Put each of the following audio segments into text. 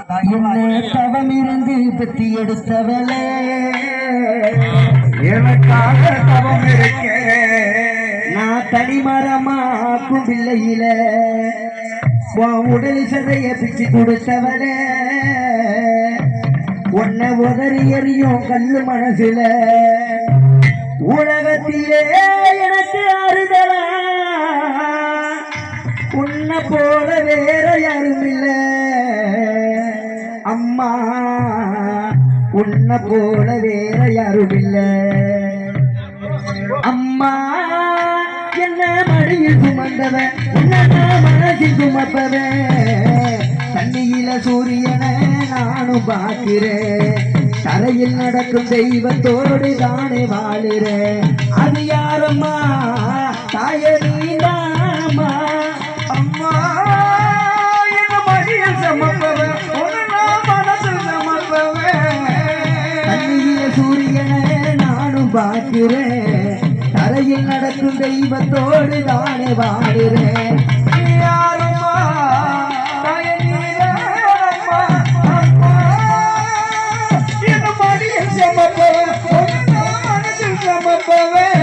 தவம் இருந்து பெத்தி எடுத்தவளே எனக்காக தவம் இருக்க நான் தனிமரமாக்கும் பிள்ளையில உடல் சதைய பிச்சு கொடுத்தவளே உன்னை உதறி எறியும் கல்லு மனசுல உலகத்திலே எனக்கு ஆறுதலா உன்னை போல வேற யாரும் இல்லை அம்மா உன்னை போல வேற யாரும் இல்லை அம்மா என்ன மடியில் சுமந்தவன் உன்னை மனசில் சுமப்பவன் தண்ணியில சூரியனை நானும் பார்க்கிறேன் தரையில் நடக்கும் தெய்வத்தோடு தானே வாழுறேன் அது யாரம்மா தாயே நீதானம்மா அம்மா என்ன மடியில் சமப்பவன் மனசில் சமப்பவன் தண்ணியில சூரியனை நானும் பார்க்கிறேன் தரையில் நடக்கும் தெய்வத்தோடு தானே வாழுறேன் யாரம்மா தாயே நீதானம்மா அம்மா என்ன மடியில் சமப்பவன் மனசில் சமப்பவன்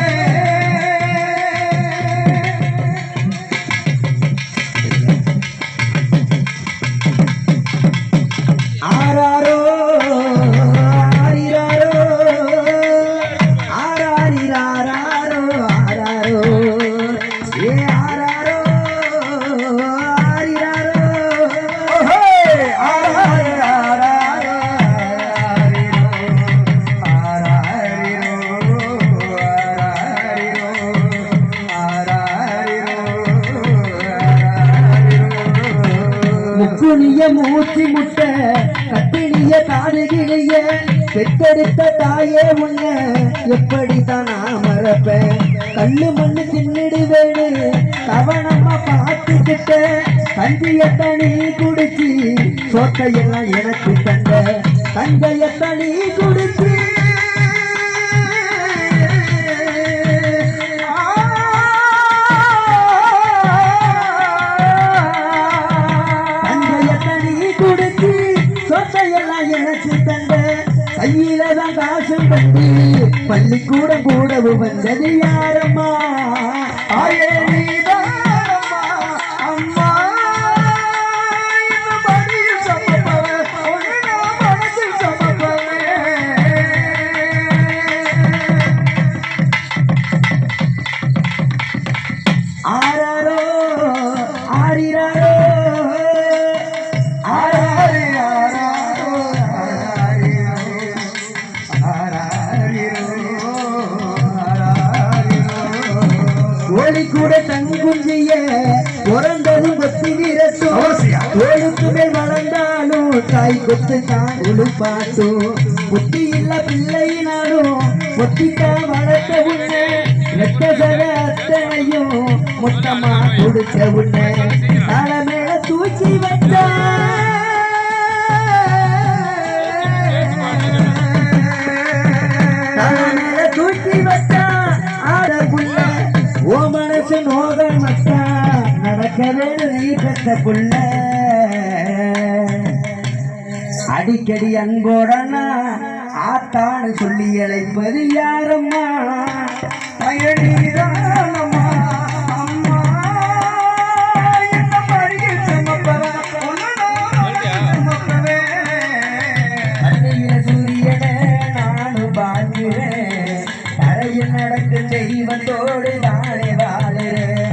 ஆராரோ ஆரிராரோ ஆராரிராரோ ஆராரோ ஏ ஆராரோ ஆரிராரோ முக்குனிய மூச்சு முட்டை கட்டினிய தாடுகிறிய பெற்றெடுத்த தாயே உன்ன எப்படித்தான் நான் மறப்பேன் கல்லு மண்ணு தின்னிடுவேன்னு கவனமா பார்த்துக்கிட்ட கஞ்சிய தனி குடிச்சு சோத்தையெல்லாம் எனக்கு தந்த கஞ்சைய தனி குடிச்சு கையிலதான் காசு கட்டி பள்ளிக்கூடம் கூடவும் வந்தது யாரம்மா ஆயே நீதானம்மா அம்மா என்ன மடியில் சமப்பவன் மனசில் சமப்பவன் ஆராரோ ஆரிராரோ கோழி கூட தங்குஞ்சிய பிறந்ததும் கொத்தி விரட்டும் கோழுக்கு மேல் வளர்ந்தாலும் தாய் கொத்து தான் உழுப்பாட்டும் புத்தி இல்ல பிள்ளையினாலும் பொத்திக்கா வளர்த்த உன்னை ரெட்ட சர அத்தனையும் மொத்தமா கொடுத்த உன்னை தலை மேல தூக்கி வச்ச தலை மேல தூக்கி வச்சா ஆட புள்ள ஓ மனசு நோக மட்டா நடக்கவே நீ பெற்ற புள்ள அடிக்கடி அன்போடனா ஆத்தான்னு சொல்லி அழைப்பது யாரம்மா பயணீதானம்மா அம்மா என்ன மடியில் சமப்பவன் சமப்பவே தண்ணியில சூரியனை நானும் பார்க்கிறேன் தரையில் நடக்கும் தெய்வத்தோடு தானே வாழுறேன்